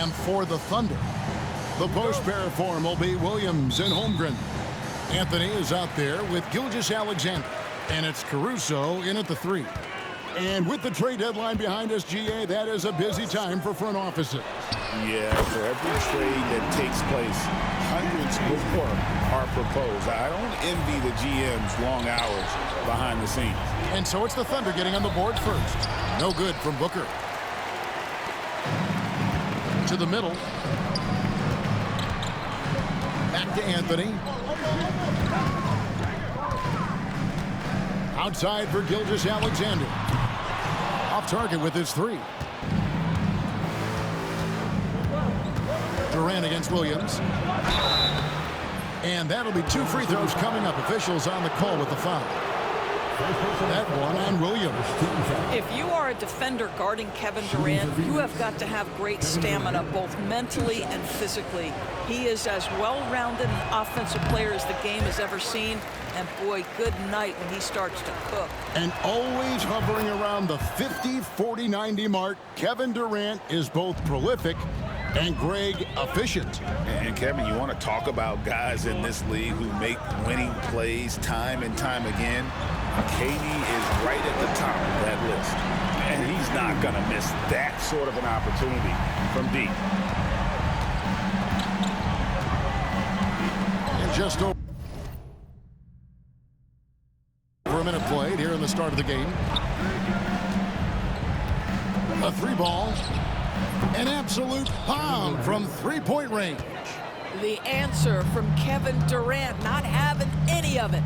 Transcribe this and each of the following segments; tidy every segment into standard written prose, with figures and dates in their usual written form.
And for the Thunder, the post pair form will be Williams and Holmgren. Anthony is out there with Gilgeous-Alexander. And it's Caruso in at the 3. And with the trade deadline behind us, GA, that is a busy time for front offices. Yeah, for every trade that takes place, hundreds more are proposed. I don't envy the GM's long hours behind the scenes. And so it's the Thunder getting on the board first. No good from Booker. To the middle. Back to Anthony. Outside for Gilgeous-Alexander. Off target with his 3. Durant against Williams. And that'll be 2 free throws coming up. Officials on the call with the foul. That one on Williams. If you are a defender guarding Kevin Durant, you have got to have great stamina, both mentally and physically. He is as well-rounded an offensive player as the game has ever seen. And boy, good night when he starts to cook. And always hovering around the 50, 40, 90 mark, Kevin Durant is both prolific and Greg efficient. And Kevin, you want to talk about guys in this league who make winning plays time and time again? KD is right at the top of that list. And he's not going to miss that sort of an opportunity from deep. And just over a minute played here in the start of the game. A 3-ball. An absolute bomb from 3-point range. The answer from Kevin Durant, not having any of it.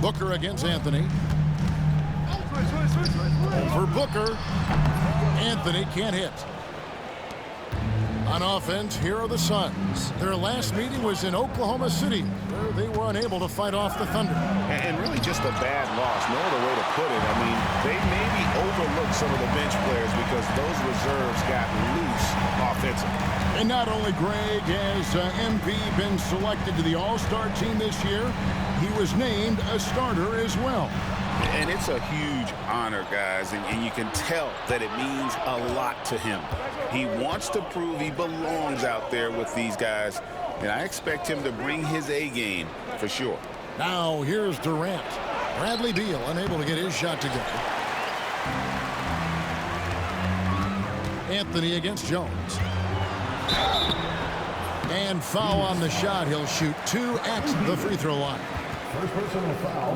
Booker against Anthony. For Booker, Anthony can't hit. On offense, here are the Suns. Their last meeting was in Oklahoma City, where they were unable to fight off the Thunder. And really just a bad loss, no other way to put it. I mean, they maybe overlooked some of the bench players because those reserves got loose offensively. And not only, Greg, has MP been selected to the All-Star team this year, he was named a starter as well. And it's a huge honor, guys, and you can tell that it means a lot to him. He wants to prove he belongs out there with these guys, and I expect him to bring his A game for sure. Now here's Durant. Bradley Beal unable to get his shot to go. Anthony against Jones. And foul on the shot. He'll shoot 2 at the free throw line.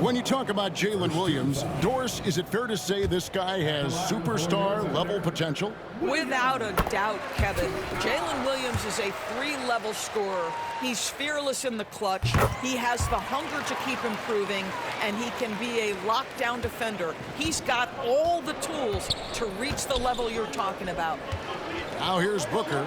When you talk about Jalen Williams, Doris, is it fair to say this guy has superstar-level potential? Without a doubt, Kevin. Jalen Williams is a 3-level scorer. He's fearless in the clutch. He has the hunger to keep improving, and he can be a lockdown defender. He's got all the tools to reach the level you're talking about. Now here's Booker.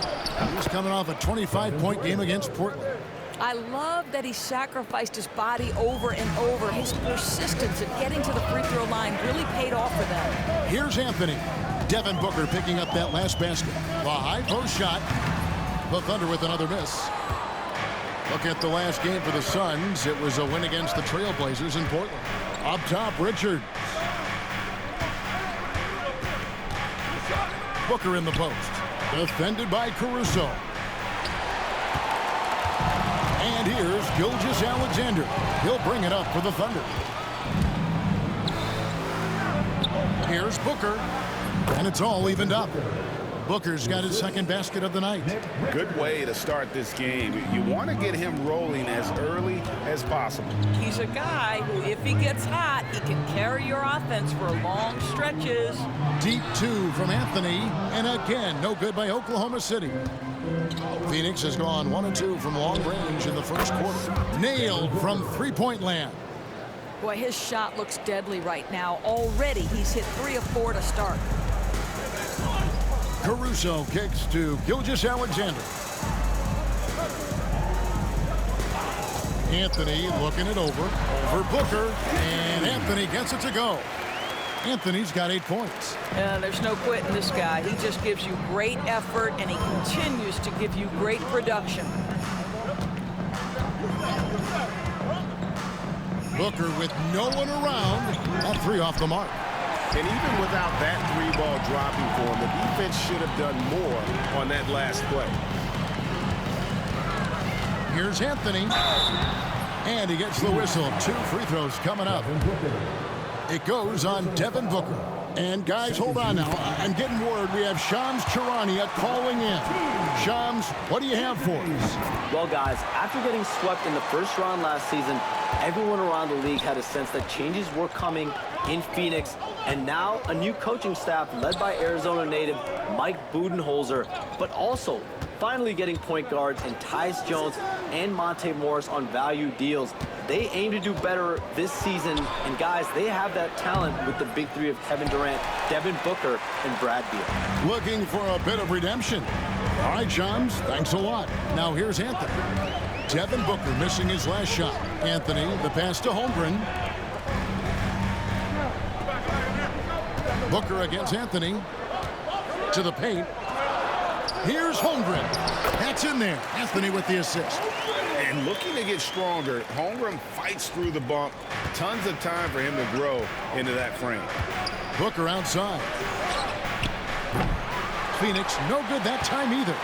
He's coming off a 25-point game against Portland. I love that he sacrificed his body over and over. His persistence in getting to the free throw line really paid off for them. Here's Anthony. Devin Booker picking up that last basket. The high post shot. The Thunder with another miss. Look at the last game for the Suns. It was a win against the Trailblazers in Portland. Up top, Richards. Booker in the post. Defended by Caruso. And here's Gilgeous-Alexander. He'll bring it up for the Thunder. Here's Booker. And it's all evened up. Booker's got his second basket of the night. Good way to start this game. You want to get him rolling as early as possible. He's a guy who, if he gets hot, he can carry your offense for long stretches. Deep 2 from Anthony. And again, no good by Oklahoma City. Phoenix has gone 1 of 2 from long range in the first quarter. Nailed from 3-point land. Boy, his shot looks deadly right now. Already, he's hit 3 of 4 to start. Caruso kicks to Gilgeous-Alexander. Anthony looking it over Booker, and Anthony gets it to go. Anthony's got 8 points. There's no quitting this guy. He just gives you great effort, and he continues to give you great production. Booker with no one around. That 3 off the mark. And even without that three-ball dropping for him, the defense should have done more on that last play. Here's Anthony. And he gets the whistle. 2 free throws coming up. It goes on Devin Booker. And guys, hold on now. I'm getting word we have Shams Charania calling in. Shams, what do you have for us? Well, guys, after getting swept in the first round last season, everyone around the league had a sense that changes were coming in Phoenix. And now a new coaching staff led by Arizona native Mike Budenholzer, but also finally getting point guards in Tyus Jones and Monte Morris on value deals. They aim to do better this season, and guys, they have that talent with the big three of Kevin Durant, Devin Booker, and Brad Beal. Looking for a bit of redemption. All right, Shams, thanks a lot. Now here's Anthony. Devin Booker missing his last shot. Anthony, the pass to Holmgren. Booker against Anthony. To the paint. Here's Holmgren. That's in there. Anthony with the assist. And looking to get stronger, Holmgren fights through the bump. Tons of time for him to grow into that frame. Booker outside. Phoenix, no good that time either.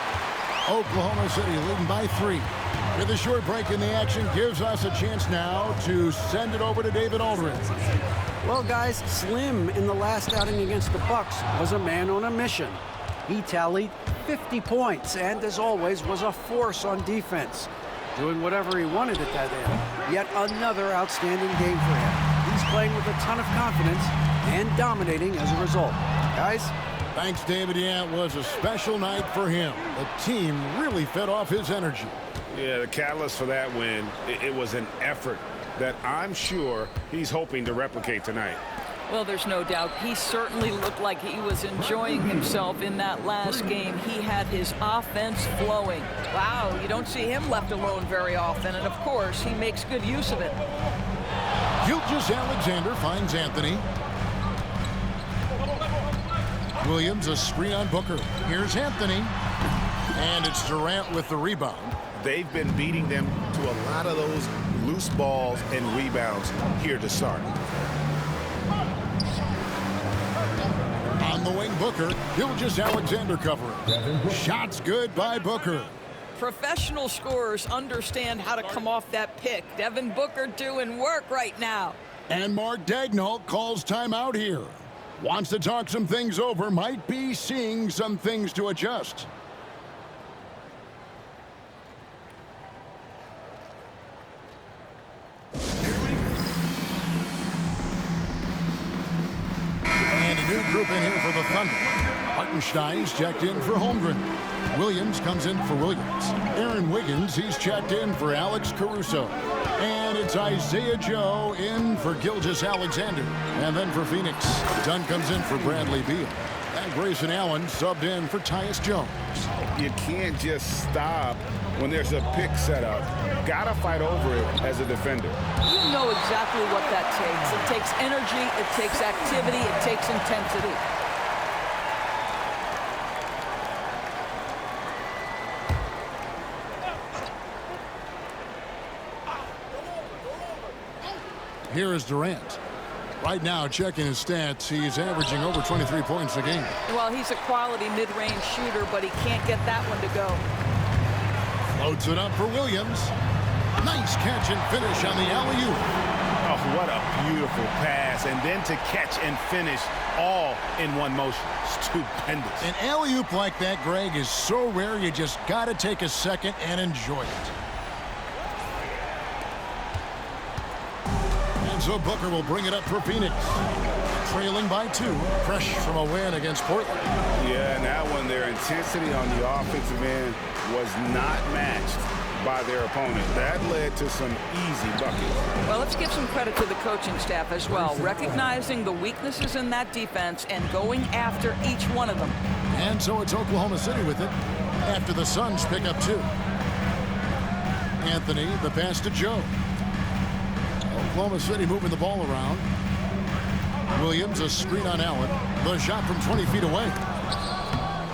Oklahoma City leading by 3. With a short break in the action, gives us a chance now to send it over to David Aldridge. Well, guys, Slim in the last outing against the Bucks was a man on a mission. He tallied 50 points and, as always, was a force on defense, doing whatever he wanted at that end. Yet another outstanding game for him. He's playing with a ton of confidence and dominating as a result. Guys? Thanks, David. Yeah, it was a special night for him. The team really fed off his energy. Yeah, the catalyst for that win, it was an effort that I'm sure he's hoping to replicate tonight. Well, there's no doubt. He certainly looked like he was enjoying himself in that last game. He had his offense flowing. Wow, you don't see him left alone very often, and of course, he makes good use of it. Gilgeous-Alexander finds Anthony. Williams, a screen on Booker. Here's Anthony. And it's Durant with the rebound. They've been beating them to a lot of those loose balls and rebounds here to start. On the wing, Booker. Gilgeous-Alexander covering. Shots good by Booker. Professional scorers understand how to come off that pick. Devin Booker doing work right now. And Mark Daigneault calls timeout here. Wants to talk some things over. Might be seeing some things to adjust. And a new group in here for the Thunder. Hartenstein's checked in for Holmgren. Williams comes in for Williams. Aaron Wiggins, he's checked in for Alex Caruso. And it's Isaiah Joe in for Gilgeous-Alexander. And then for Phoenix, Dunn comes in for Bradley Beal. And Grayson Allen subbed in for Tyus Jones. You can't just stop when there's a pick set up. Gotta fight over it as a defender. You know exactly what that takes. It takes energy, it takes activity, it takes intensity. Here is Durant. Right now, checking his stats, he's averaging over 23 points a game. Well, he's a quality mid-range shooter, but he can't get that one to go. Floats it up for Williams. Nice catch and finish on the alley-oop. Oh, what a beautiful pass. And then to catch and finish all in one motion. Stupendous. An alley-oop like that, Greg, is so rare you just got to take a second and enjoy it. So Booker will bring it up for Phoenix. Trailing by 2. Fresh from a win against Portland. Yeah, and that one, their intensity on the offensive end was not matched by their opponent. That led to some easy buckets. Well, let's give some credit to the coaching staff as well, recognizing the weaknesses in that defense and going after each one of them. And so it's Oklahoma City with it after the Suns pick up 2. Anthony, the pass to Joe. Oklahoma City moving the ball around. Williams, a screen on Allen. The shot from 20 feet away.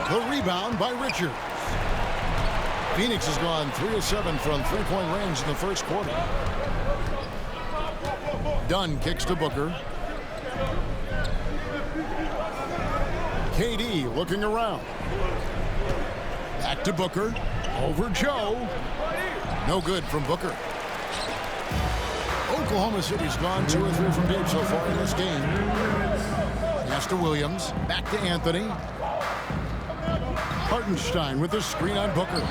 The rebound by Richards. Phoenix has gone 3 of 7 from three-point range in the first quarter. Dunn kicks to Booker. KD looking around. Back to Booker. Over Joe. No good from Booker. Oklahoma City's gone 2 or 3 from deep so far in this game. Pass to Williams. Back to Anthony. Hartenstein with the screen on Booker.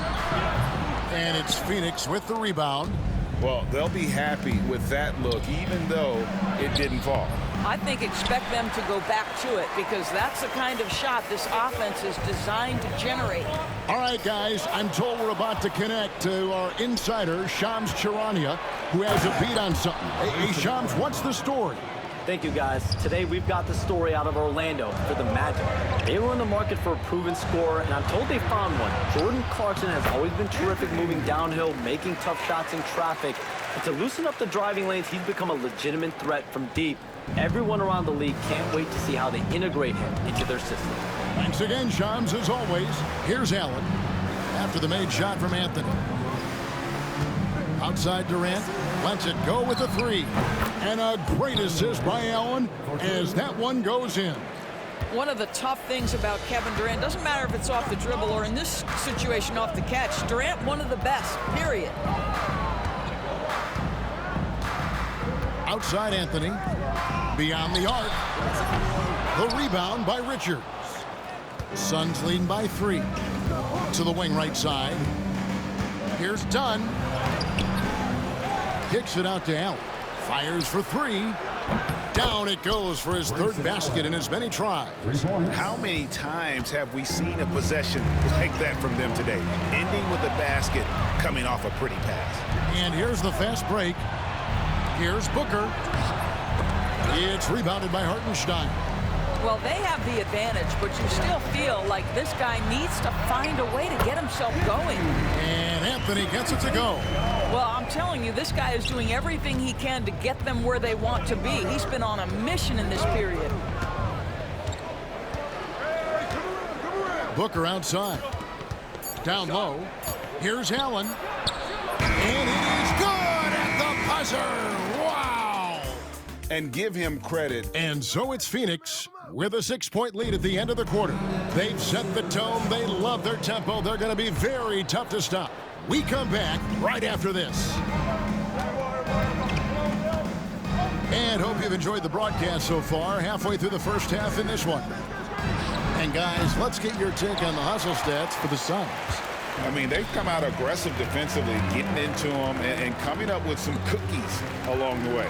And it's Phoenix with the rebound. Well, they'll be happy with that look, even though it didn't fall. I think expect them to go back to it because that's the kind of shot this offense is designed to generate. All right, guys, I'm told we're about to connect to our insider, Shams Charania, who has a beat on something. Hey, Shams, what's the story? Thank you, guys. Today, we've got the story out of Orlando for the Magic. They were in the market for a proven scorer, and I'm told they found one. Jordan Clarkson has always been terrific moving downhill, making tough shots in traffic. And to loosen up the driving lanes, he's become a legitimate threat from deep. Everyone around the league can't wait to see how they integrate him into their system. Thanks again, Shams, as always. Here's Allen after the made shot from Anthony. Outside Durant, lets it go with a 3. And a great assist by Allen as that one goes in. One of the tough things about Kevin Durant, doesn't matter if it's off the dribble or in this situation off the catch, Durant one of the best, period. Outside Anthony, beyond the arc. The rebound by Richards. Suns leading by 3. To the wing right side. Here's Dunn. Kicks it out to Allen. Fires for 3. Down it goes for his 3rd basket in as many tries. How many times have we seen a possession like that from them today? Ending with a basket, coming off a pretty pass. And here's the fast break. Here's Booker. It's rebounded by Hartenstein. Well, they have the advantage, but you still feel like this guy needs to find a way to get himself going. And Anthony gets it to go. Well, I'm telling you, this guy is doing everything he can to get them where they want to be. He's been on a mission in this period. Booker outside. Down low. Here's Allen. And it is good at the buzzer. Wow. And give him credit. And so it's Phoenix with a 6-point lead at the end of the quarter. They've set the tone. They love their tempo. They're going to be very tough to stop. We come back right after this. And hope you've enjoyed the broadcast so far. Halfway through the first half in this one. And guys, let's get your take on the hustle stats for the Suns. I mean, they've come out aggressive defensively, getting into them and coming up with some cookies along the way.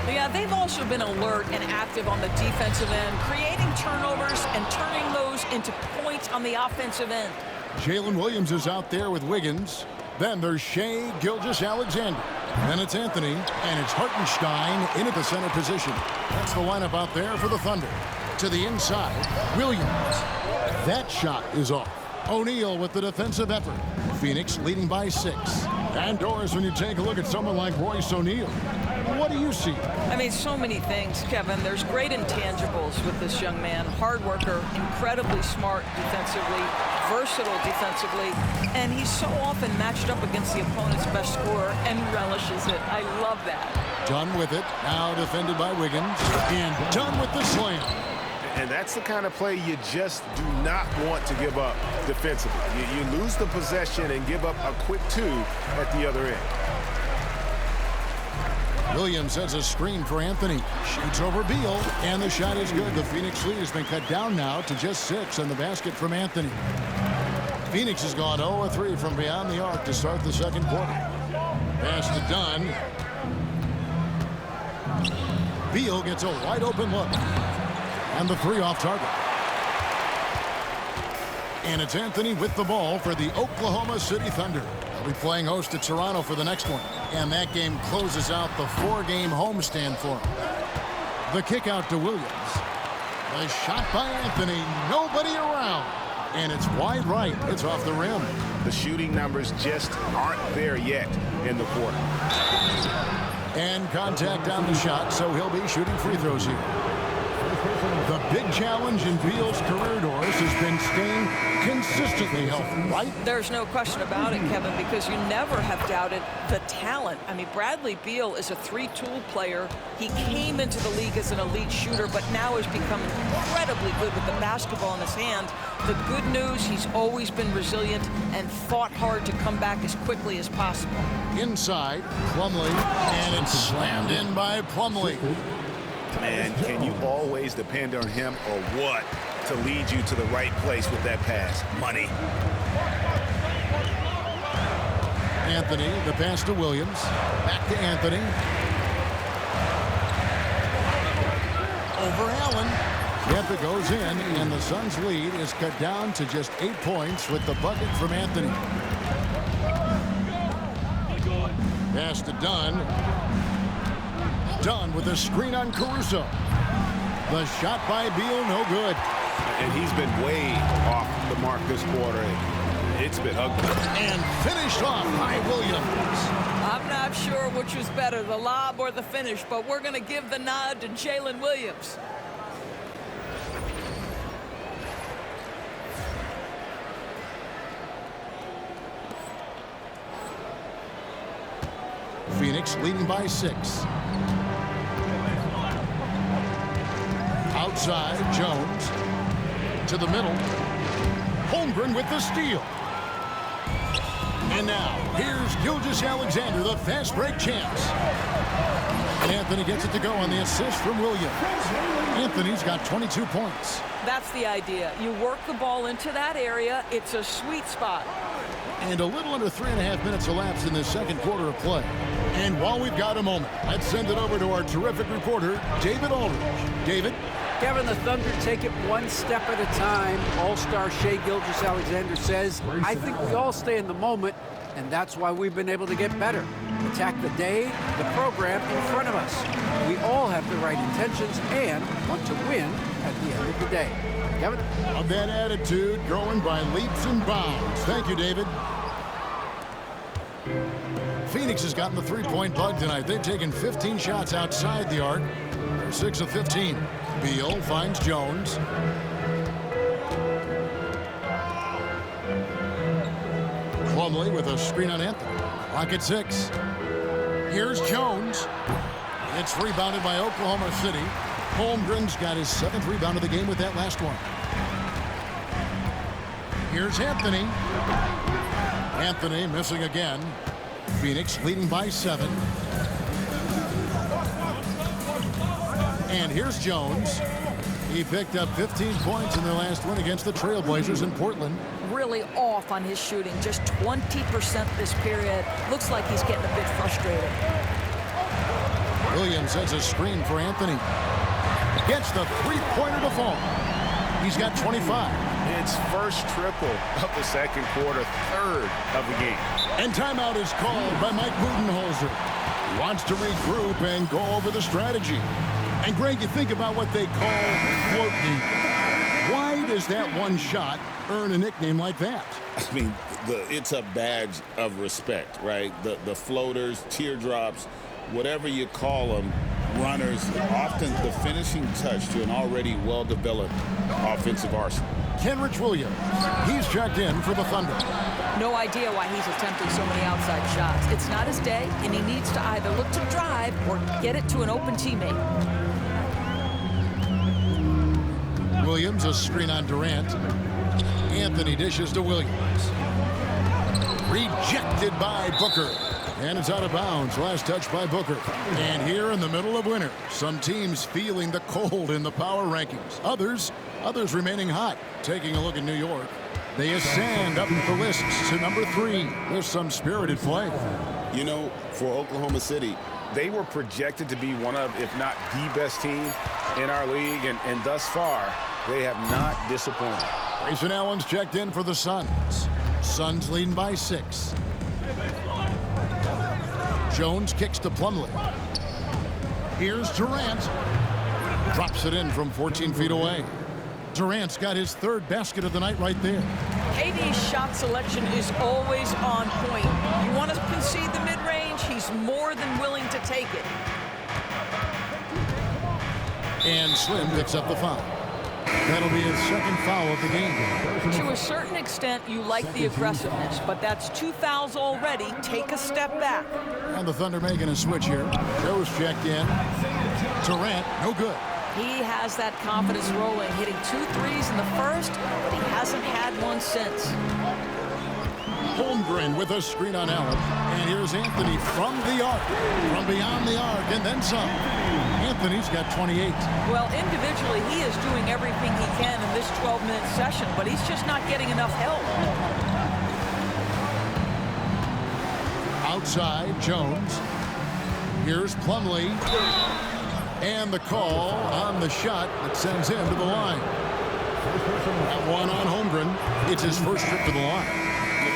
Yeah, they've also been alert and active on the defensive end, creating turnovers and turning those into points on the offensive end. Jalen Williams is out there with Wiggins. Then there's Shai Gilgeous-Alexander. Then it's Anthony, and it's Hartenstein in at the center position. That's the lineup out there for the Thunder. To the inside, Williams. That shot is off. O'Neal with the defensive effort. Phoenix leading by 6. And Doris, when you take a look at someone like Royce O'Neal, what do you see? I mean, so many things, Kevin. There's great intangibles with this young man. Hard worker, incredibly smart defensively, versatile defensively, and he's so often matched up against the opponent's best scorer and relishes it. I love that. Dunn with it. Now defended by Wiggins. And Dunn with the slam. And that's the kind of play you just do not want to give up defensively. You lose the possession and give up a quick 2 at the other end. Williams has a screen for Anthony. Shoots over Beal, and the shot is good. The Phoenix lead has been cut down now to just 6 on the basket from Anthony. Phoenix has gone 0-3 from beyond the arc to start the second quarter. Pass to Dunn. Beal gets a wide open look. And the 3 off target. And it's Anthony with the ball for the Oklahoma City Thunder. They'll be playing host to Toronto for the next one. And that game closes out the 4-game homestand for them. The kick out to Williams. The shot by Anthony. Nobody around. And it's wide right. It's off the rim. The shooting numbers just aren't there yet in the quarter. And contact on the shot, so he'll be shooting free throws here. The big challenge in Beal's career, Doris, has been staying consistently healthy, right? There's no question about it, Kevin, because you never have doubted the talent. I mean, Bradley Beal is a three-tool player. He came into the league as an elite shooter, but now has become incredibly good with the basketball in his hand. The good news, he's always been resilient and fought hard to come back as quickly as possible. Inside, Plumlee, and it's slammed in by Plumlee. Man, can you always depend on him or what to lead you to the right place with that pass? Money. Anthony, the pass to Williams. Back to Anthony. Over Allen. Yep, it goes in, and the Suns' lead is cut down to just 8 points with the bucket from Anthony. Pass to Dunn. Dunn with a screen on Caruso. The shot by Beal, no good. And he's been way off the mark this quarter. It's been ugly. And finished off by Williams. I'm not sure which was better, the lob or the finish, but we're going to give the nod to Jalen Williams. Phoenix leading by 6. Outside, Jones. To the middle. Holmgren with the steal. And now, here's Gilgeous-Alexander, the fast break champs. And Anthony gets it to go on the assist from Williams. Anthony's got 22 points. That's the idea. You work the ball into that area. It's a sweet spot. And a little under 3.5 minutes elapsed in the second quarter of play. And while we've got a moment, let's send it over to our terrific reporter, David Aldridge. David? Kevin, the Thunder take it one step at a time. All-star Shai Gilgeous-Alexander says, I think we all stay in the moment, and that's why we've been able to get better. Attack the day, the program in front of us. We all have the right intentions and want to win at the end of the day. Kevin? Of that attitude, growing by leaps and bounds. Thank you, David. Phoenix has gotten the three-point bug tonight. They've taken 15 shots outside the arc. They're 6 of 15. Beal finds Jones. Plumlee with a screen on Anthony. Clock at 6. Here's Jones. It's rebounded by Oklahoma City. Holmgren's got his 7th rebound of the game with that last one. Here's Anthony. Anthony missing again. Phoenix leading by 7. And here's Jones. He picked up 15 points in their last win against the Trailblazers in Portland. Really off on his shooting, just 20% this period. Looks like he's getting a bit frustrated. Williams has a screen for Anthony. Gets the three-pointer to fall. He's got 25. It's first triple of the second quarter, third of the game. And timeout is called by Mike Budenholzer. He wants to regroup and go over the strategy. And Greg, you think about what they call floating. Why does that one shot earn a nickname like that? I mean, it's a badge of respect, right? The floaters, teardrops, whatever you call them, runners, often the finishing touch to an already well-developed offensive arsenal. Kenrich Williams, he's checked in for the Thunder. No idea why he's attempting so many outside shots. It's not his day, and he needs to either look to drive or get it to an open teammate. Williams, a screen on Durant. Anthony dishes to Williams. Rejected by Booker. And it's out of bounds. Last touch by Booker. And here in the middle of winter, some teams feeling the cold in the power rankings. Others remaining hot. Taking a look at New York. They ascend up the list to number 3 with some spirited play. You know, for Oklahoma City, They were projected to be one of, if not the best team in our league, and thus far, they have not disappointed. Grayson Allen's checked in for the Suns. Suns leading by 6. Jones kicks to Plumlee. Here's Durant. Drops it in from 14 feet away. Durant's got his 3rd basket of the night right there. KD's shot selection is always on point. You want to concede the mid-range, he's more than willing to take it. And Slim picks up the foul. That'll be his second foul of the game. To a certain extent, you like the aggressiveness, but that's 2 fouls already. Take a step back. And the Thunder making a switch here. Joe's checked in. Durant, no good. He has that confidence rolling, hitting 2 threes in the first, but he hasn't had one since. Holmgren with a screen on Allen. And here's Anthony from the arc. From beyond the arc, and then some. Anthony's got 28. Well, individually, he is doing everything he can in this 12-minute session, but he's just not getting enough help. Outside, Jones. Here's Plumlee. And the call on the shot that sends him to the line. That one on Holmgren. It's his first trip to the line.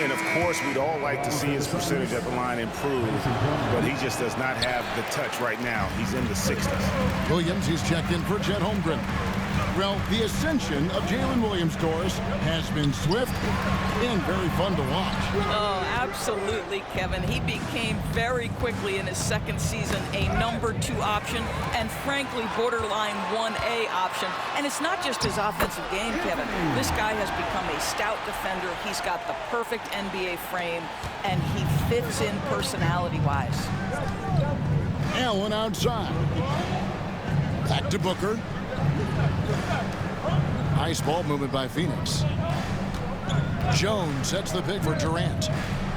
And, of course, we'd all like to see his percentage at the line improve, but he just does not have the touch right now. He's in the 60s. Williams, he's checked in for Chet Holmgren. Well, the ascension of Jalen Williams, Doris, has been swift and very fun to watch. Oh, absolutely, Kevin. He became very quickly in his second season a number 2 option and, frankly, borderline 1A option. And it's not just his offensive game, Kevin. This guy has become a stout defender. He's got the perfect NBA frame, and he fits in personality-wise. Allen outside. Back to Booker. Nice ball movement by Phoenix. Jones sets the pick for Durant.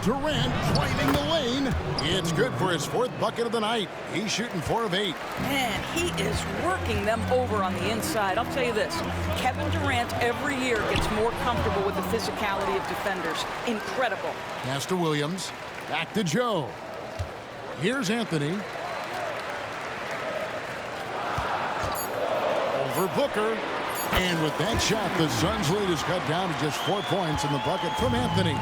Durant driving the lane. It's good for his 4th bucket of the night. He's shooting 4 of 8. Man, he is working them over on the inside. I'll tell you this, Kevin Durant every year gets more comfortable with the physicality of defenders. Incredible. Pass to Williams. Back to Joe. Here's Anthony. Over Booker. And with that shot, the Suns' lead is cut down to just 4 points in the bucket from Anthony.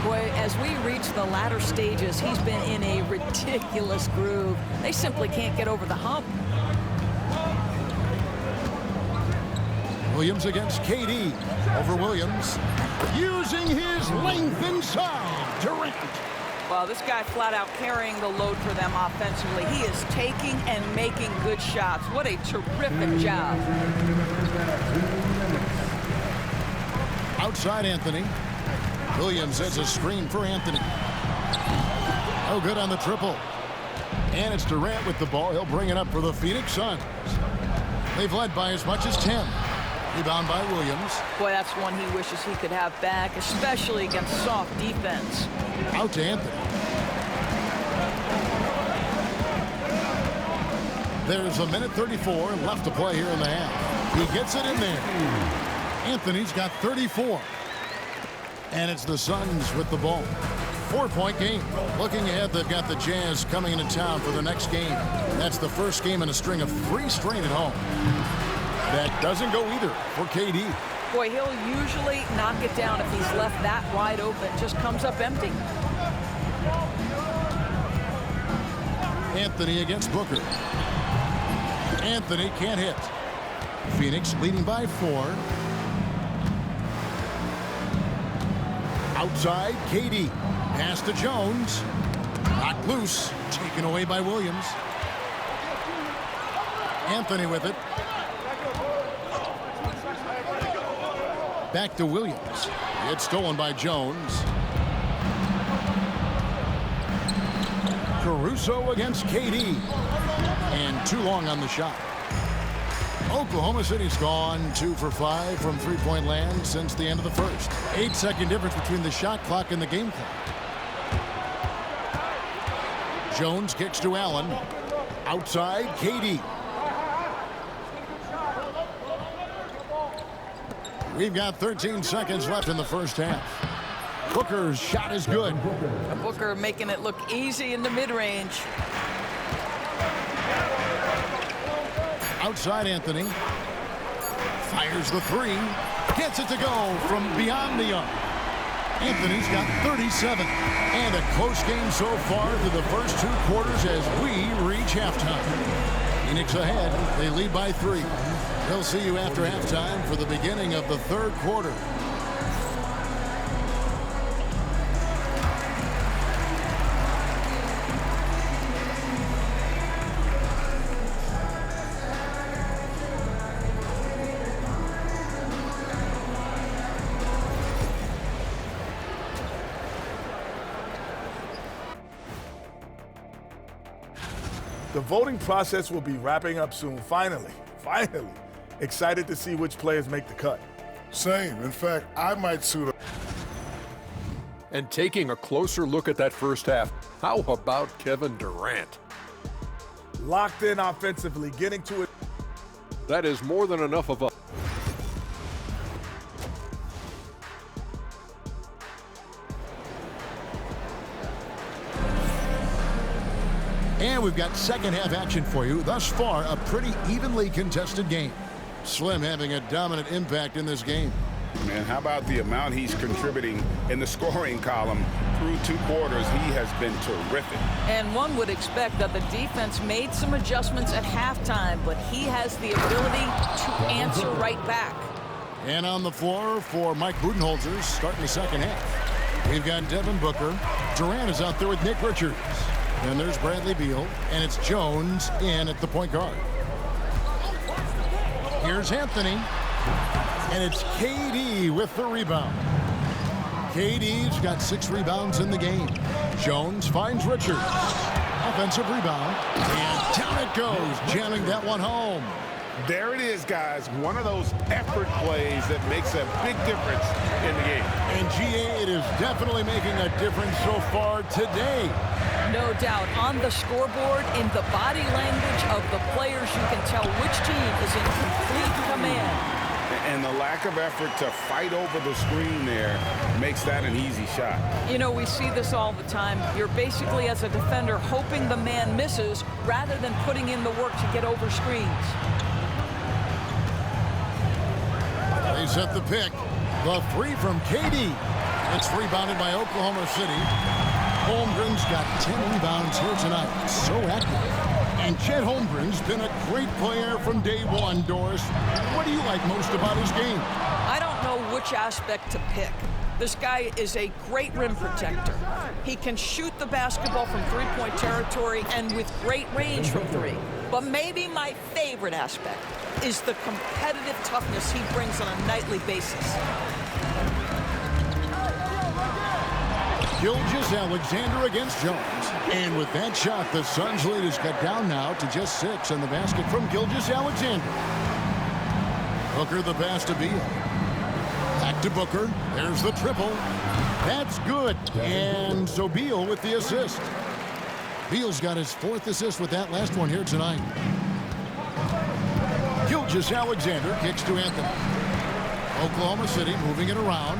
Boy, as we reach the latter stages, he's been in a ridiculous groove. They simply can't get over the hump. Williams against KD. Over Williams. Using his length inside. Durant. Well, this guy flat out carrying the load for them offensively. He is taking and making good shots. What a terrific job. Outside Anthony. Williams sets a screen for Anthony. Oh, good on the triple. And it's Durant with the ball. He'll bring it up for the Phoenix Suns. They've led by as much as 10. Rebound by Williams. Boy, that's one he wishes he could have back, especially against soft defense. Out to Anthony. There's a minute 34 left to play here in the half. He gets it in there. Anthony's got 34. And it's the Suns with the ball. 4-point game. Looking ahead, they've got the Jazz coming into town for the next game. That's the first game in a string of 3 straight at home. That doesn't go either for KD. Boy, he'll usually knock it down if he's left that wide open. Just comes up empty. Anthony against Booker. Anthony can't hit. Phoenix leading by 4. Outside, KD. Pass to Jones. Knocked loose. Taken away by Williams. Anthony with it. Back to Williams. It's stolen by Jones. Caruso against KD. And too long on the shot. Oklahoma City's gone 2 for 5 from 3-point land since the end of the first. 8-second difference between the shot clock and the game clock. Jones kicks to Allen. Outside, KD. We've got 13 seconds left in the first half. Booker's shot is good. Booker making it look easy in the mid-range. Outside Anthony. Fires the 3. Gets it to go from beyond the arc. Anthony's got 37. And a close game so far through the first 2 quarters as we reach halftime. Phoenix ahead. They lead by 3. They'll see you after halftime for the beginning of the 3rd quarter. The voting process will be wrapping up soon. Finally. Excited to see which players make the cut. Same. In fact, I might suit up. And taking a closer look at that first half, how about Kevin Durant? Locked in offensively, getting to it. That is more than enough of a... And we've got second half action for you. Thus far, a pretty evenly contested game. Slim having a dominant impact in this game. Man, how about the amount he's contributing in the scoring column through 2 quarters? He has been terrific. And one would expect that the defense made some adjustments at halftime, but he has the ability to answer right back. And on the floor for Mike Budenholzer starting the second half. We've got Devin Booker. Durant is out there with Nick Richards. And there's Bradley Beal, and it's Jones in at the point guard. Here's Anthony, and it's KD with the rebound. KD's got 6 rebounds in the game. Jones finds Richards. Offensive rebound, and down it goes, jamming that one home. There it is, guys. One of those effort plays that makes a big difference in the game. And GA, it is definitely making a difference so far today. No doubt. On the scoreboard, in the body language of the players, you can tell which team is in complete command. And the lack of effort to fight over the screen there makes that an easy shot. You know, we see this all the time. You're basically, as a defender, hoping the man misses rather than putting in the work to get over screens. They set the pick. The 3 from KD. It's rebounded by Oklahoma City. Holmgren's got 10 rebounds here tonight. So active. And Chet Holmgren's been a great player from day one, Doris. What do you like most about his game? I don't know which aspect to pick. This guy is a great rim protector. He can shoot the basketball from three-point territory and with great range from 3. But maybe my favorite aspect is the competitive toughness he brings on a nightly basis. Gilgeous-Alexander against Jones. And with that shot, the Suns' lead is cut down now to just 6 on the basket from Gilgeous-Alexander. Booker the pass to Beal. Back to Booker. There's the triple. That's good. And so Beal with the assist. Beal's got his 4th assist with that last one here tonight. Gilgeous-Alexander kicks to Anthony. Oklahoma City moving it around.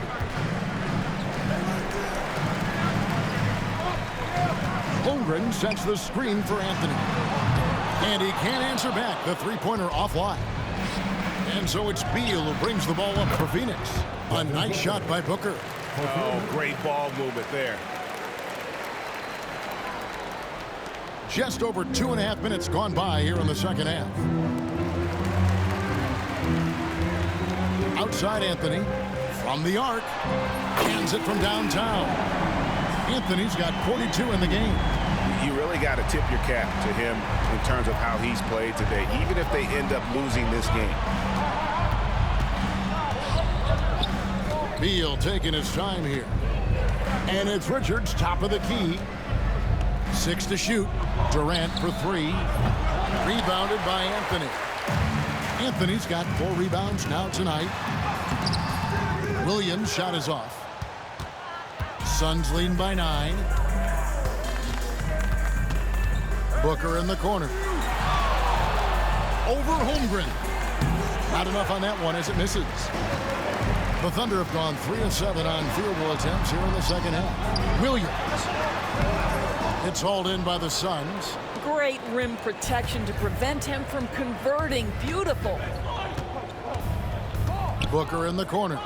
Holmgren sets the screen for Anthony. And he can't answer back. The 3-pointer offline. And so it's Beal who brings the ball up for Phoenix. A nice shot by Booker. Oh, great ball movement there. Just over 2.5 minutes gone by here in the second half. Outside Anthony. From the arc. Cans it from downtown. Anthony's got 42 in the game. You really got to tip your cap to him in terms of how he's played today, even if they end up losing this game. Beal taking his time here. And it's Richards, top of the key. 6 to shoot. Durant for 3. Rebounded by Anthony. Anthony's got 4 rebounds now tonight. Williams' shot is off. Suns leading by 9. Booker in the corner. Over Holmgren. Not enough on that one as it misses. The Thunder have gone 3 of 7 on field goal attempts here in the second half. Williams. It's hauled in by the Suns. Great rim protection to prevent him from converting. Beautiful. Booker in the corner.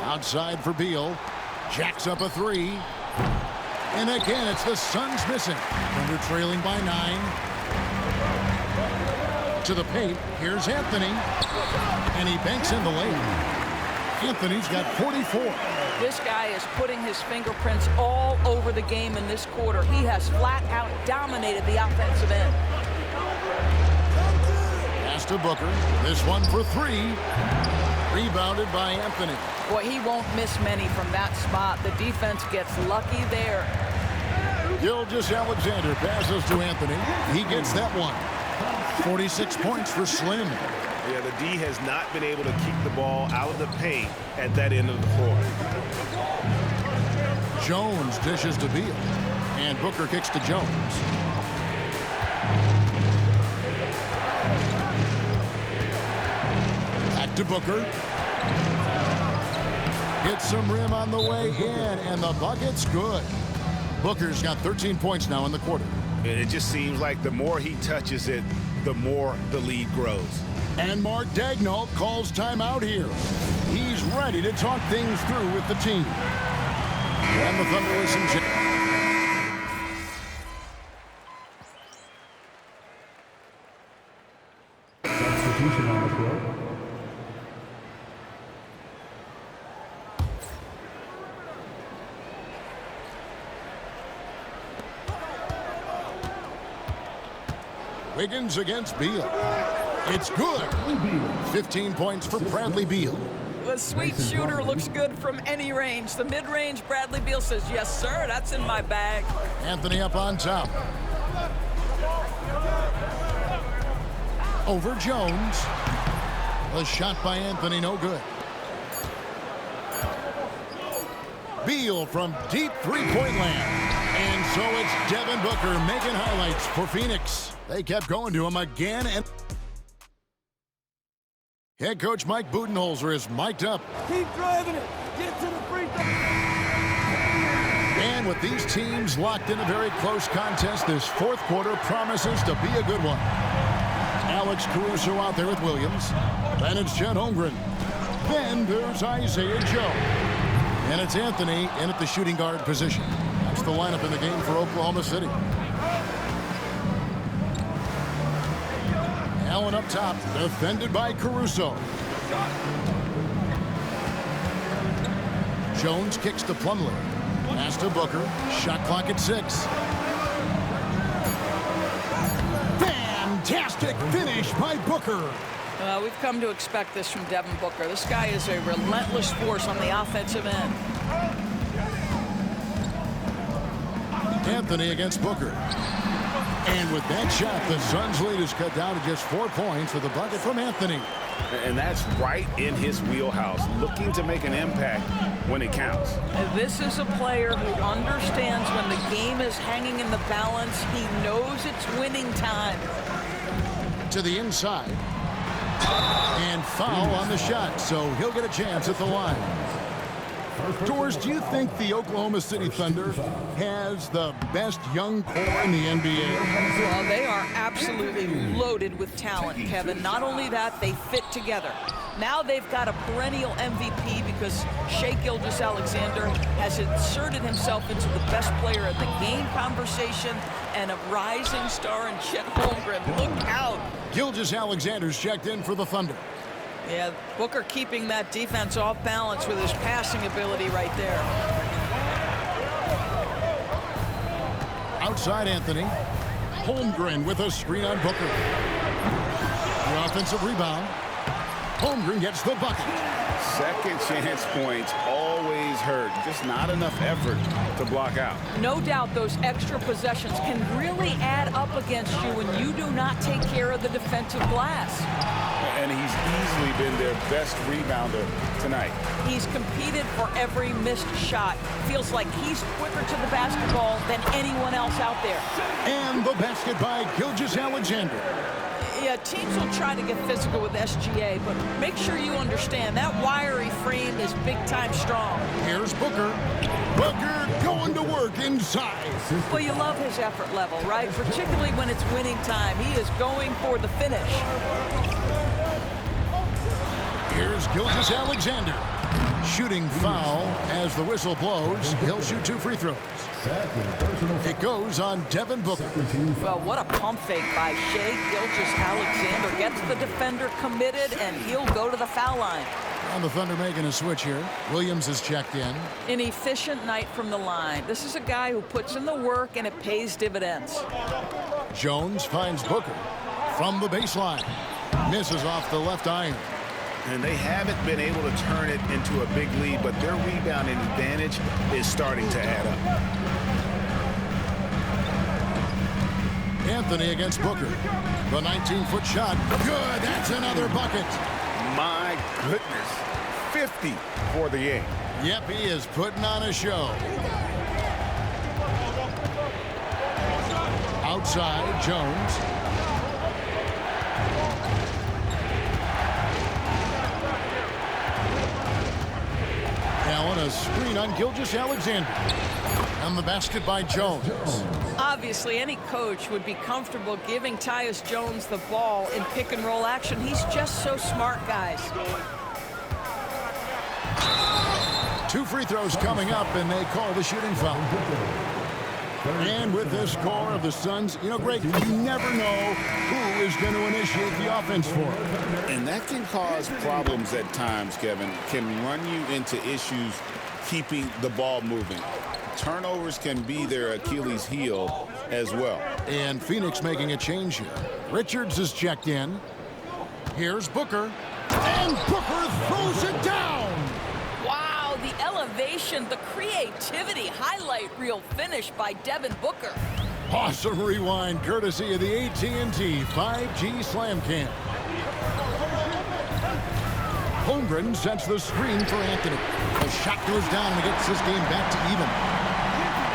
Outside for Beal. Jacks up a 3. And again, it's the Suns missing. Thunder trailing by 9. To the paint. Here's Anthony. And he banks in the lane. Anthony's got 44. This guy is putting his fingerprints all over the game in this quarter. He has flat out dominated the offensive end. Pass to Booker. This one for 3. Rebounded by Anthony. Boy, he won't miss many from that spot. The defense gets lucky there. Gilgeous-Alexander passes to Anthony. He gets that one. 46 points for Slim. Yeah, the D has not been able to keep the ball out of the paint at that end of the floor. Jones dishes to Beal. And Booker kicks to Jones. Back to Booker. Gets some rim on the way in, and the bucket's good. Booker's got 13 points now in the quarter. It just seems like the more he touches it, the more the lead grows. And Mark Daigneault calls timeout here. He's ready to talk things through with the team. And the Thunder with some substitution on the floor. Wiggins against Beal. It's good. 15 points for Bradley Beal. The sweet shooter looks good from any range. The mid-range, Bradley Beal says, yes, sir, that's in my bag. Anthony up on top. Over Jones. The shot by Anthony, no good. Beal from deep three-point land. And so it's Devin Booker making highlights for Phoenix. They kept going to him again. And head coach Mike Budenholzer is mic'd up. Keep driving it. Get to the free throw. And with these teams locked in a very close contest, this fourth quarter promises to be a good one. Alex Caruso out there with Williams. Then it's Chet Holmgren. Then there's Isaiah Joe. And it's Anthony in at the shooting guard position. That's the lineup in the game for Oklahoma City. Allen up top, defended by Caruso. Jones kicks to Plumlee. Pass to Booker. Shot clock at 6. Fantastic finish by Booker. We've come to expect this from Devin Booker. This guy is a relentless force on the offensive end. Anthony against Booker. And with that shot, the Suns' lead is cut down to just 4 points with a bucket from Anthony. And that's right in his wheelhouse, looking to make an impact when it counts. And this is a player who understands when the game is hanging in the balance. He knows it's winning time. To the inside. And foul on the shot, so he'll get a chance at the line. Torres, do you think the Oklahoma City Thunder has the best young core in the NBA? Well, they are absolutely loaded with talent, Kevin. Not only that, they fit together. Now they've got a perennial MVP because Shai Gilgeous-Alexander has inserted himself into the best player in the game conversation and a rising star in Chet Holmgren. Look out. Gilgeous-Alexander's checked in for the Thunder. Yeah, Booker keeping that defense off balance with his passing ability right there. Outside Anthony. Holmgren with a screen on Booker. The offensive rebound. Holmgren gets the bucket. Second chance points always hurt. Just not enough effort to block out. No doubt those extra possessions can really add up against you when you do not take care of the defensive glass. And he's easily been their best rebounder tonight. He's competed for every missed shot. Feels like he's quicker to the basketball than anyone else out there. And the basket by Gilgeous-Alexander. Yeah, teams will try to get physical with SGA, but make sure you understand that wiry frame is big-time strong. Here's Booker. Booker going to work inside. Well, you love his effort level, right? Particularly when it's winning time. He is going for the finish. Here's Gilgeous-Alexander. Shooting foul as the whistle blows. He'll shoot 2 free throws. It goes on Devin Booker. Well, what a pump fake by Shai Gilgeous-Alexander. Gets the defender committed, and he'll go to the foul line. And the Thunder making a switch here. Williams is checked in. An efficient night from the line. This is a guy who puts in the work, and it pays dividends. Jones finds Booker from the baseline. Misses off the left iron. And they haven't been able to turn it into a big lead, but their rebounding advantage is starting to add up. Anthony against Booker. The 19-foot shot. Good. That's another bucket. My goodness. 50 for the game. Yep, he is putting on a show. Outside, Jones. Allen, a screen on Gilgeous-Alexander. And the basket by Jones. Obviously, any coach would be comfortable giving Tyus Jones the ball in pick-and-roll action. He's just so smart, guys. 2 free throws coming up, and they call the shooting foul. And with the score of the Suns, you know, Greg, you never know who is going to initiate the offense for them. And that can cause problems at times, Kevin. Can run you into issues keeping the ball moving. Turnovers can be their Achilles heel as well. And Phoenix making a change here. Richards is checked in. Here's Booker. And Booker throws it down. Wow, the elevation, the creativity, highlight reel finish by Devin Booker. Awesome rewind courtesy of the AT&T 5G Slam Cam. Holmgren sets the screen for Anthony. The shot goes down and gets this game back to even.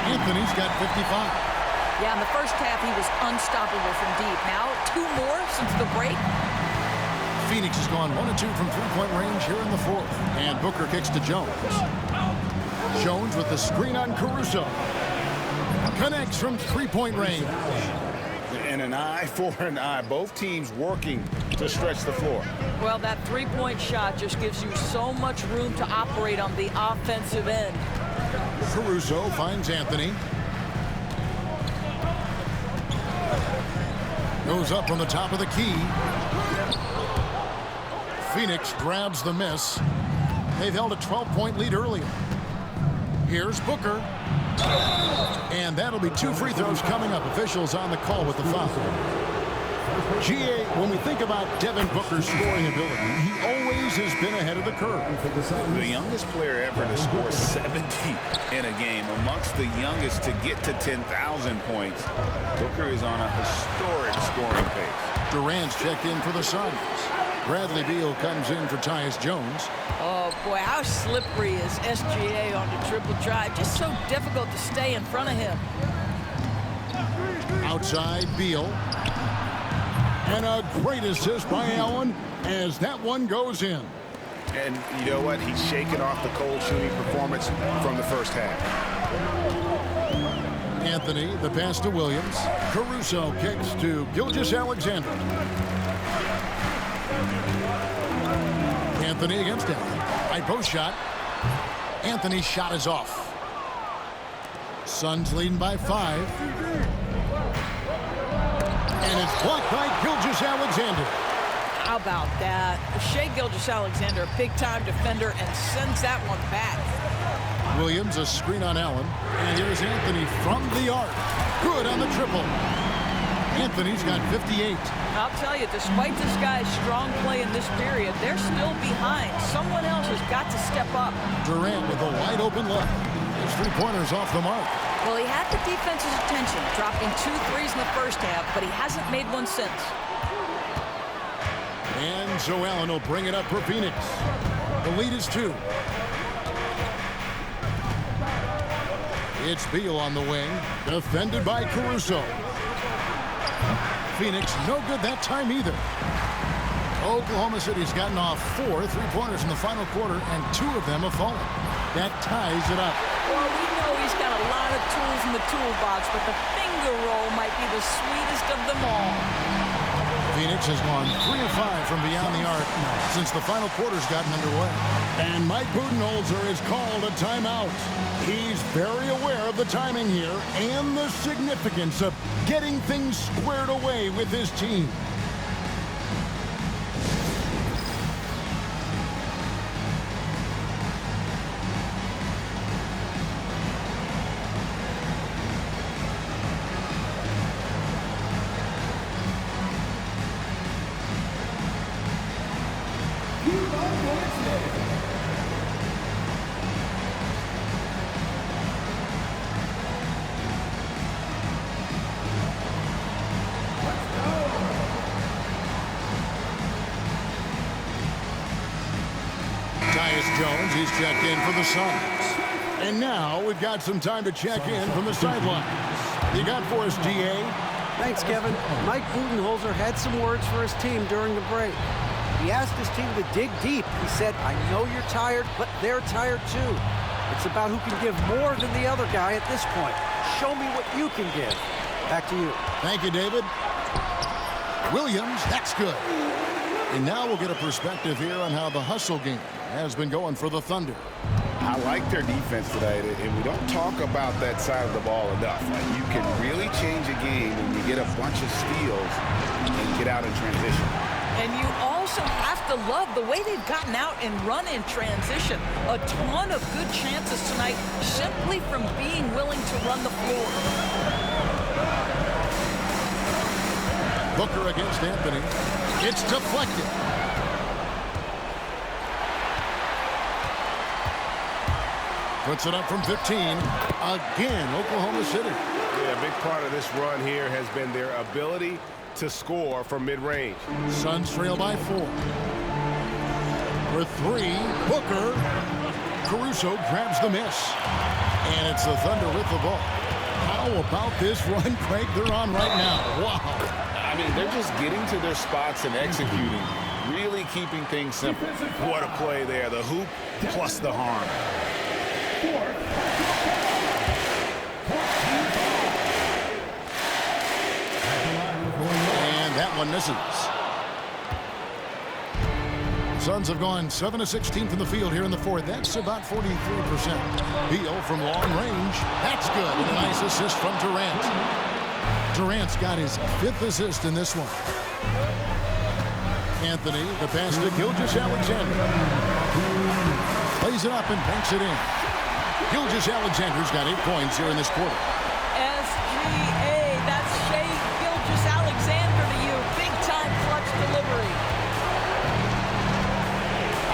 Anthony's got 55. Yeah, in the first half, he was unstoppable from deep. Now, 2 more since the break. Phoenix has gone 1 of 2 from three-point range here in the 4th. And Booker kicks to Jones. Jones with the screen on Caruso. Connects from three-point range. And an eye for an eye. Both teams working to stretch the floor. Well, that three-point shot just gives you so much room to operate on the offensive end. Caruso finds Anthony. Goes up on the top of the key. Phoenix grabs the miss. They've held a 12-point lead earlier. Here's Booker. And that'll be 2 free throws coming up. Officials on the call with the foul. GA, when we think about Devin Booker's scoring ability, he always has been ahead of the curve. The youngest player ever to score 70 in a game, amongst the youngest to get to 10,000 points. Booker is on a historic scoring pace. Durant's checked in for the Suns. Bradley Beal comes in for Tyus Jones. Oh, boy, how slippery is SGA on the triple drive. Just so difficult to stay in front of him. Outside, Beal. And a great assist by Allen as that one goes in. And you know what? He's shaking off the cold shooting performance from the first half. Anthony, the pass to Williams. Caruso kicks to Gilgeous-Alexander. Anthony against him. High post shot. Anthony's shot is off. Suns leading by 5. And it's blocked by Gilgeous-Alexander. How about that? Shai Gilgeous-Alexander, a big-time defender, and sends that one back. Williams, a screen on Allen. And here's Anthony from the arc. Good on the triple. Anthony's got 58. I'll tell you, despite this guy's strong play in this period, they're still behind. Someone else has got to step up. Durant with a wide-open look. His three-pointers off the mark. Well, he had the defense's attention, dropping 2 threes in the first half, but he hasn't made one since. And so Allen will bring it up for Phoenix. The lead is 2. It's Beal on the wing, defended by Caruso. Phoenix no good that time either. Oklahoma City's gotten off 4 three-pointers in the final quarter, and 2 of them have fallen. That ties it up. Well, we know he's got a lot of tools in the toolbox, but the finger roll might be the sweetest of them all. Phoenix has gone 3 of 5 from beyond the arc since the final quarter's gotten underway. And Mike Budenholzer has called a timeout. He's very aware of the timing here and the significance of getting things squared away with his team. Tyus Jones, he's checked in for the Suns. And now we've got some time to check in from the sidelines. You got for us, DA? Thanks, Kevin. Mike Budenholzer had some words for his team during the break. He asked his team to dig deep. He said, I know you're tired, but they're tired too. It's about who can give more than the other guy at this point. Show me what you can give. Back to you. Thank you, David. Williams, that's good. And now we'll get a perspective here on how the hustle game has been going for the Thunder. I like their defense tonight, and we don't talk about that side of the ball enough. You can really change a game when you get a bunch of steals and get out in transition. And you also have to love the way they've gotten out and run in transition. A ton of good chances tonight simply from being willing to run the floor. Booker against Anthony. It's deflected. Puts it up from 15. Again, Oklahoma City. Yeah, a big part of this run here has been their ability to score from mid-range. Suns trail by 4. For 3, Booker. Caruso grabs the miss. And it's the Thunder with the ball. How about this run crank they're on right now? Wow. I mean, they're just getting to their spots and executing, really keeping things simple. What a play there. The hoop plus the harm. And that one misses. Suns have gone 7 of 16 from the field here in the fourth. That's about 43%. Beal from long range. That's good. And a nice assist from Durant. Durant's got his 5th assist in this one. Anthony, the pass to Gilgeous-Alexander. Plays it up and banks it in. Gilgeous-Alexander's got 8 points here in this quarter. SGA, that's Shai Gilgeous-Alexander to you. Big-time clutch delivery.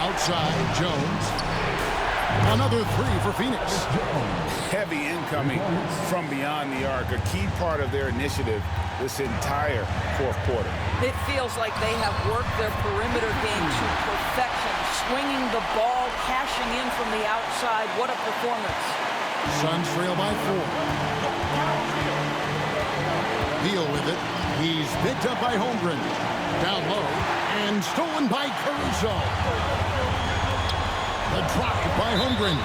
Outside, Jones. Another 3 for Phoenix. Heavy incoming from beyond the arc, a key part of their initiative this entire fourth quarter. It feels like they have worked their perimeter game to perfection, swinging the ball, cashing in from the outside. What a performance. Suns trail by 4. Beal with it. He's picked up by Holmgren. Down low and stolen by Caruso. The drive by Holmgren.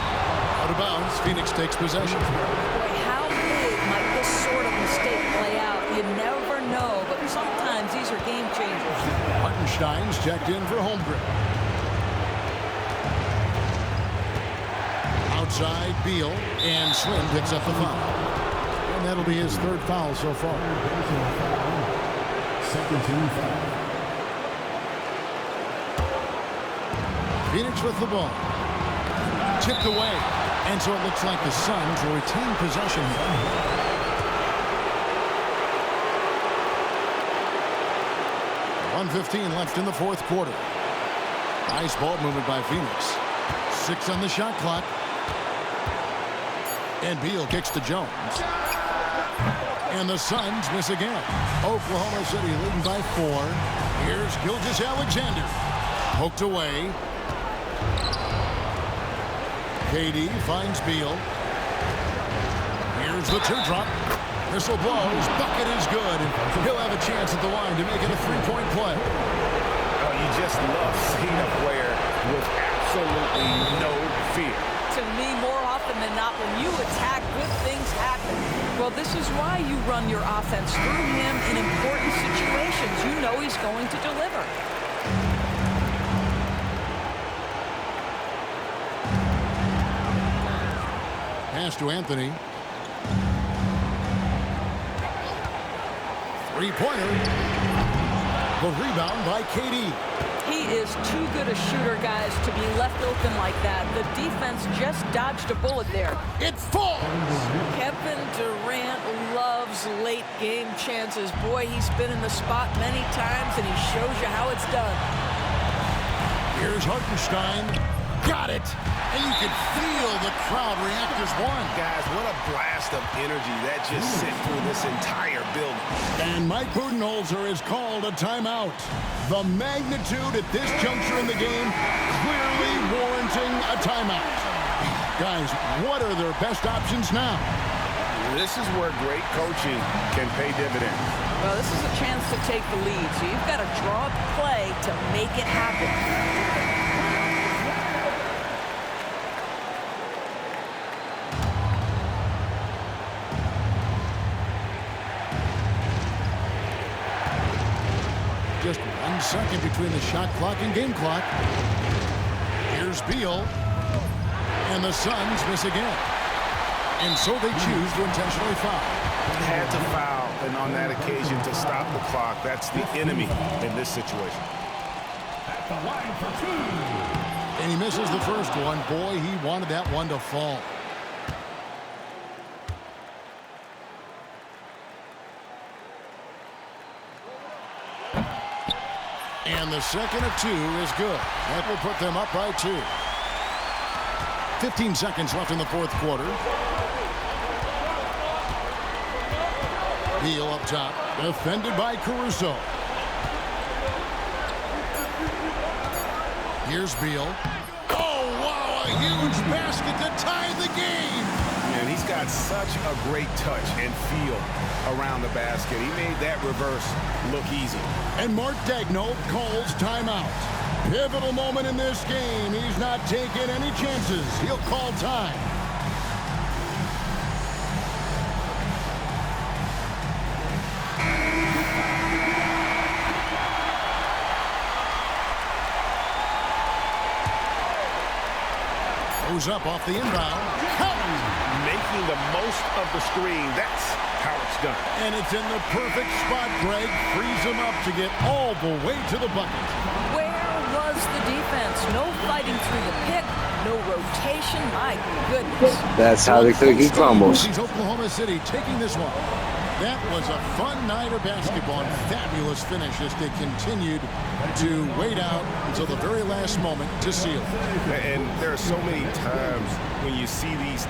Out of bounds, Phoenix takes possession. Boy, how big might this sort of mistake play out? You never know, but sometimes these are game changers. Hartenstein's checked in for Holmgren. Outside, Beal, and Slim picks up the foul. And that'll be his 3rd foul so far. Second team foul. Phoenix with the ball. Tipped away. And so it looks like the Suns will retain possession here. .115 left in the fourth quarter. Nice ball movement by Phoenix. 6 on the shot clock. And Beal kicks to Jones. And the Suns miss again. Oklahoma City leading by 4. Here's Gilgeous-Alexander. Poked away. KD finds Beal. Here's the teardrop. Whistle blows. Bucket is good. He'll have a chance at the line to make it a 3-point play. Oh, you just love seeing a player with absolutely no fear. To me, more often than not, when you attack, good things happen. Well, this is why you run your offense through him in important situations. You know he's going to deliver. Pass to Anthony. 3-pointer. The rebound by KD. He is too good a shooter, guys, to be left open like that. The defense just dodged a bullet there. It falls! Kevin Durant loves late game chances. Boy, he's been in the spot many times, and he shows you how it's done. Here's Hartenstein. Got it! And you can feel the crowd react as one. Guys, what a blast of energy that just sent through this entire building. And Mike Budenholzer has called a timeout. The magnitude at this juncture in the game clearly warranting a timeout. Guys, what are their best options now? This is where great coaching can pay dividends. Well, this is a chance to take the lead, so you've got to draw up a play to make it happen. Just 1 second between the shot clock and game clock. Here's Beal. And the Suns miss again. And so they choose to intentionally foul. Had to foul, and on that occasion to stop the clock. That's the enemy in this situation. At the line for two. And he misses the first one. Boy, he wanted that one to fall. And the second of two is good. That will put them up by 2. 15 seconds left in the fourth quarter. Beal up top, defended by Caruso. Here's Beal. Oh, wow, a huge basket to tie the game. And he's got such a great touch and feel around the basket. He made that reverse look easy. And Mark Daigneault calls timeout. Pivotal moment in this game. He's not taking any chances. He'll call time. Goes up off the inbound. Making the most of the screen. That's how it's done. And it's in the perfect spot, Greg. Frees him up to get all the way to the bucket. Where was the defense? No fighting through the pick, no rotation. My goodness. That's how the cookie crumbles. Oklahoma City taking this one. That was a fun night of basketball and fabulous finish as they continued to wait out until the very last moment to seal. And there are so many times when you see these